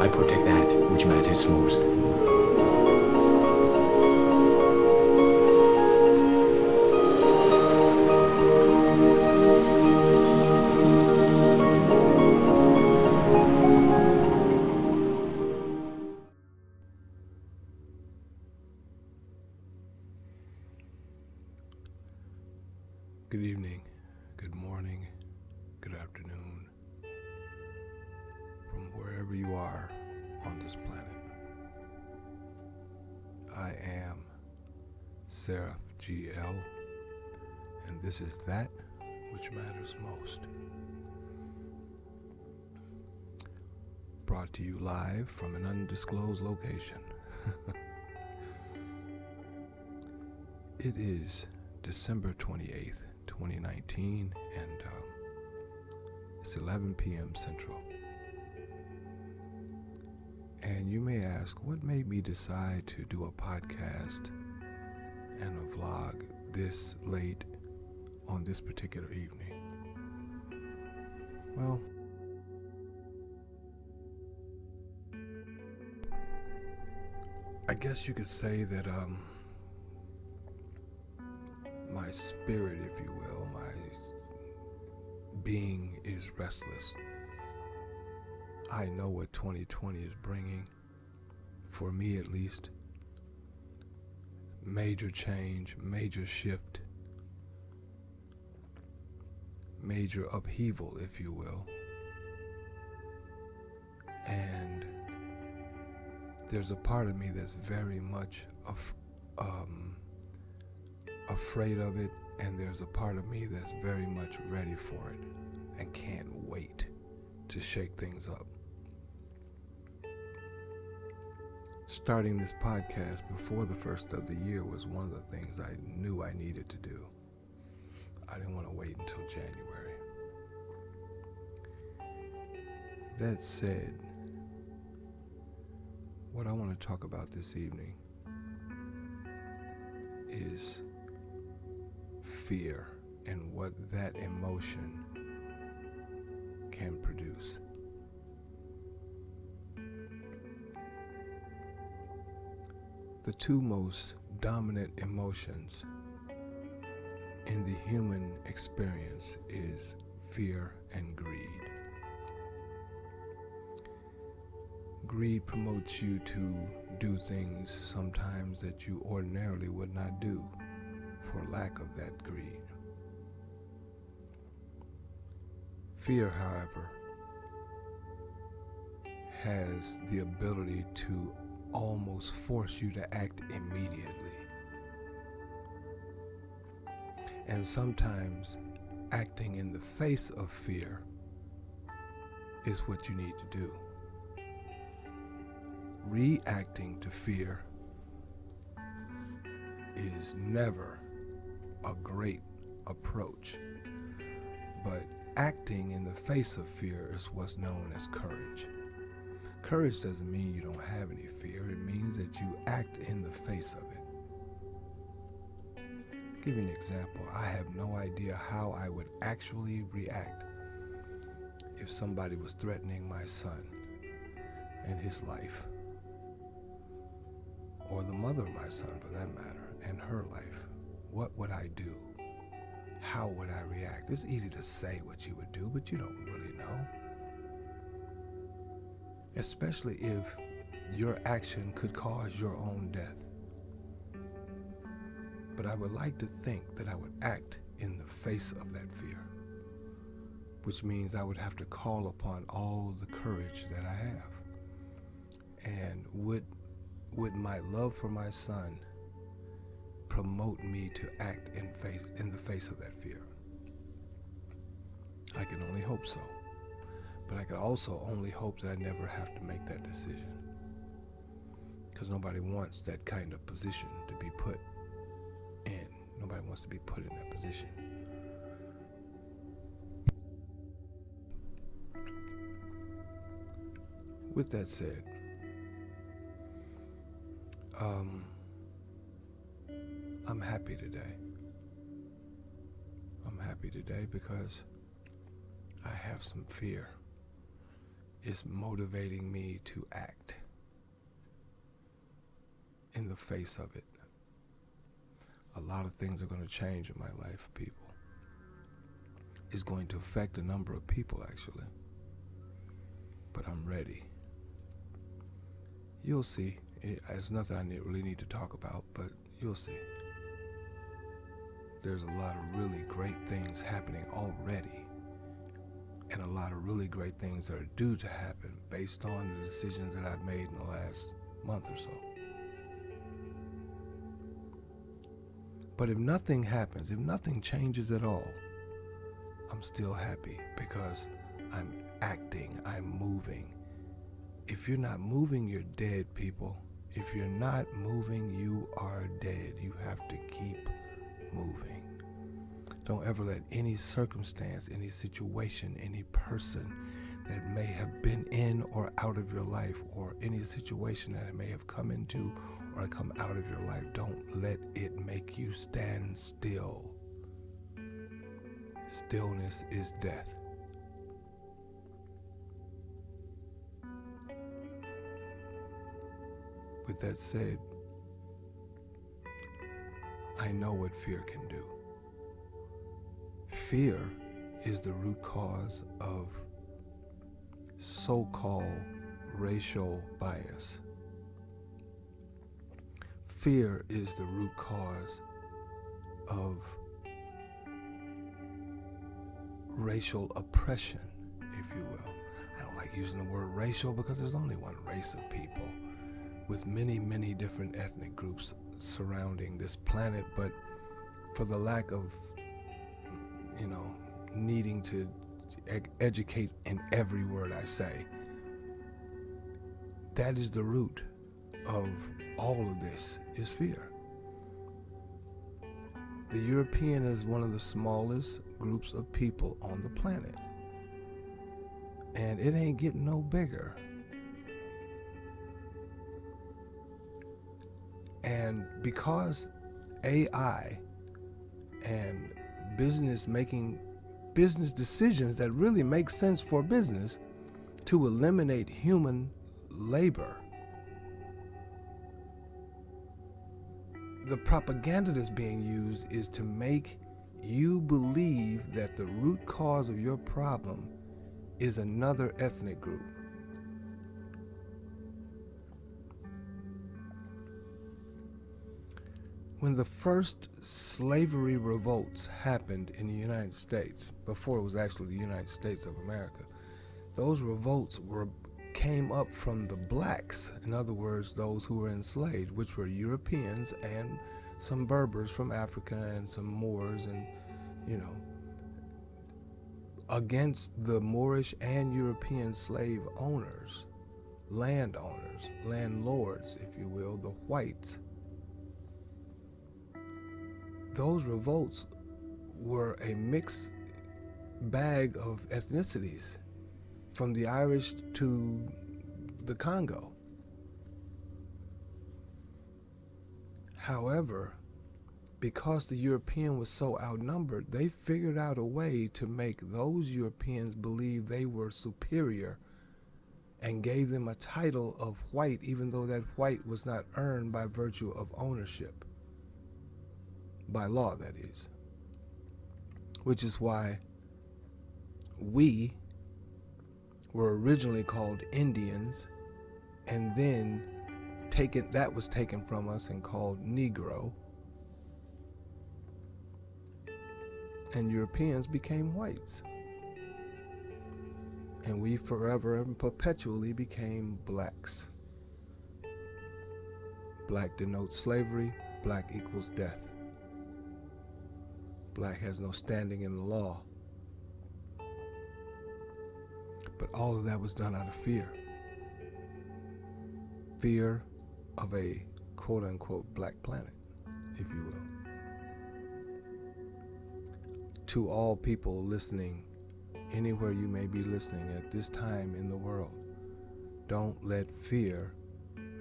I protect that which matters most. Good evening, good morning, good afternoon, from wherever you are on this planet. I am Seraph GL, and this is That Which Matters Most. Brought to you live from an undisclosed location. It is December 28th, 2019, and it's 11 p.m. Central. And you may ask, what made me decide to do a podcast and a vlog this late on this particular evening? Well, I guess you could say that my spirit, if you will, my being is restless. I know what 2020 is bringing, for me at least. Major change, major shift, major upheaval, if you will. And there's a part of me that's very much afraid of it, and there's a part of me that's very much ready for it and can't wait to shake things up. Starting this podcast before the first of the year was one of the things I knew I needed to do. I didn't want to wait until January. That said, what I want to talk about this evening is fear and what that emotion can produce. The two most dominant emotions in the human experience is fear and greed. Greed promotes you to do things sometimes that you ordinarily would not do for lack of that greed. Fear, however, has the ability to almost force you to act immediately. And sometimes acting in the face of fear is what you need to do. Reacting to fear is never a great approach, but acting in the face of fear is what's known as courage. Courage doesn't mean you don't have any fear. It means that you act in the face of it. I'll give you an example. I have no idea how I would actually react if somebody was threatening my son and his life, or the mother of my son for that matter, and her life. What would I do? How would I react? It's easy to say what you would do, but you don't really know. Especially if your action could cause your own death. But I would like to think that I would act in the face of that fear, which means I would have to call upon all the courage that I have. And would my love for my son promote me to act in the face of that fear? I can only hope so. But I could also only hope that I never have to make that decision, because nobody wants that kind of position to be put in. Nobody wants to be put in that position. With that said, I'm happy today. I'm happy today because I have some fear It's motivating me to act in the face of it. A lot of things are going to change in my life, people. It's going to affect a number of people, actually. But I'm ready. You'll see. It's nothing I really need to talk about, but you'll see. There's a lot of really great things happening already, and a lot of really great things that are due to happen based on the decisions that I've made in the last month or so. But if nothing happens, if nothing changes at all, I'm still happy because I'm acting, I'm moving. If you're not moving, you're dead, people. If you're not moving, you are dead. You have to keep moving. Don't ever let any circumstance, any situation, any person that may have been in or out of your life, or any situation that it may have come into or come out of your life, don't let it make you stand still. Stillness is death. With that said, I know what fear can do. Fear is the root cause of so-called racial bias. Fear is the root cause of racial oppression, if you will. I don't like using the word racial because there's only one race of people with many, many different ethnic groups surrounding this planet, but for the lack of, needing to educate in every word I say, that is the root of all of this, is fear. The European is one of the smallest groups of people on the planet, and it ain't getting no bigger. And because AI and making business decisions that really make sense for business to eliminate human labor, the propaganda that's being used is to make you believe that the root cause of your problem is another ethnic group. When the first slavery revolts happened in the United States, before it was actually the United States of America, those revolts came up from the blacks, in other words, those who were enslaved, which were Europeans and some Berbers from Africa and some Moors, and against the Moorish and European slave owners, landowners, landlords, if you will, the whites. Those revolts were a mixed bag of ethnicities, from the Irish to the Congo. However, because the European was so outnumbered, they figured out a way to make those Europeans believe they were superior and gave them a title of white, even though that white was not earned by virtue of ownership. By law, that is. Which is why we were originally called Indians, and then that was taken from us and called Negro, and Europeans became whites, and we forever and perpetually became blacks. Black denotes slavery. Black equals death. Black has no standing in the law. But all of that was done out of fear. Fear of a quote-unquote black planet, if you will. To all people listening, anywhere you may be listening at this time in the world, don't let fear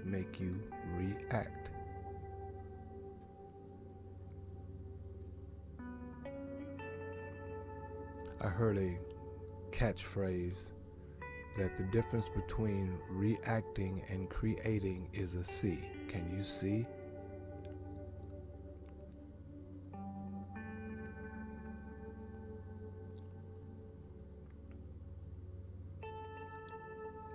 make you react. I heard a catchphrase that the difference between reacting and creating is a C. Can you see?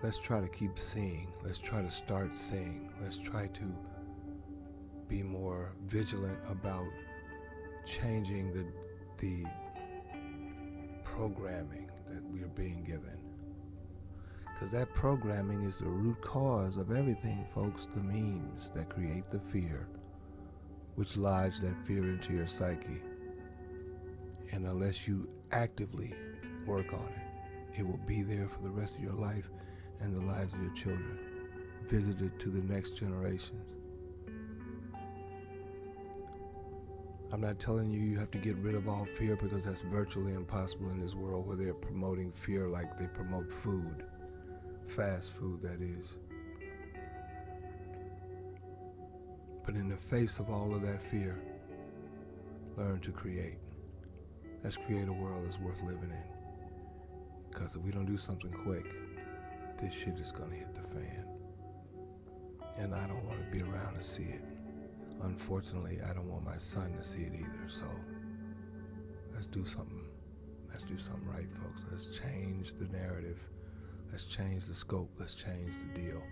Let's try to keep seeing. Let's try to start seeing. Let's try to be more vigilant about changing the programming that we're being given. Because that programming is the root cause of everything, folks. The memes that create the fear, which lodge that fear into your psyche. And unless you actively work on it, it will be there for the rest of your life and the lives of your children, visited to the next generations. I'm not telling you you have to get rid of all fear, because that's virtually impossible in this world where they're promoting fear like they promote food. Fast food, that is. But in the face of all of that fear, learn to create. Let's create a world that's worth living in. Because if we don't do something quick, this shit is gonna hit the fan. And I don't want to be around to see it. Unfortunately, I don't want my son to see it either. So let's do something. Let's do something right, folks. Let's change the narrative. Let's change the scope. Let's change the deal.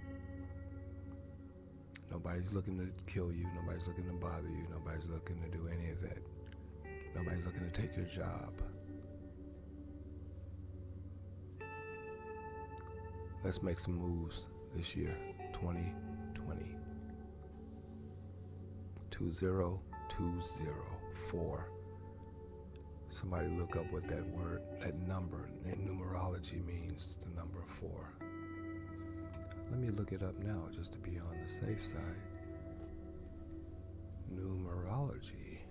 Nobody's looking to kill you. Nobody's looking to bother you. Nobody's looking to do any of that. Nobody's looking to take your job. Let's make some moves this year, 2020. 20204. Somebody look up what that word, that number in numerology means, the number 4. Let me look it up now just to be on the safe side. Numerology.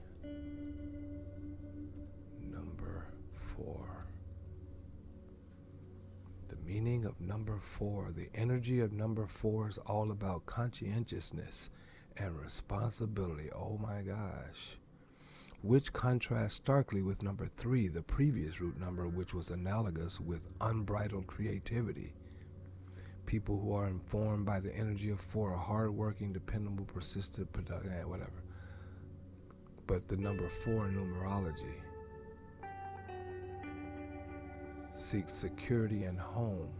Number 4. The meaning of number 4, the energy of number 4 is all about conscientiousness and responsibility. Oh my gosh. Which contrasts starkly with number 3, the previous root number, which was analogous with unbridled creativity. People who are informed by the energy of 4 are hardworking, dependable, persistent, productive, whatever. But the number 4 in numerology seeks security and home.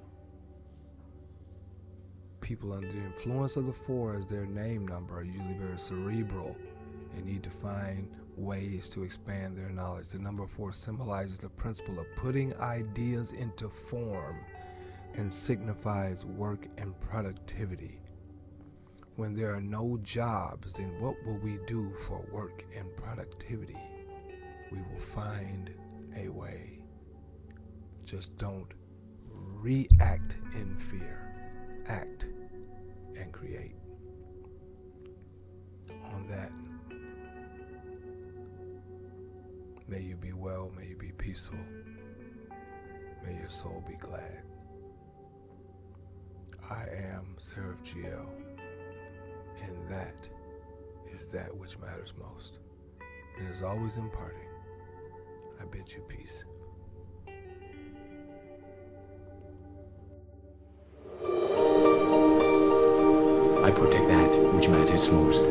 People under the influence of the 4 as their name number are usually very cerebral and need to find ways to expand their knowledge. The number 4 symbolizes the principle of putting ideas into form and signifies work and productivity. When there are no jobs, then what will we do for work and productivity? We will find a way. Just don't react in fear. Act and create. On that, may you be well, may you be peaceful, may your soul be glad. I am Seraph GL, and that is that which matters most. And as always in parting, I bid you peace. I protect that which matters most.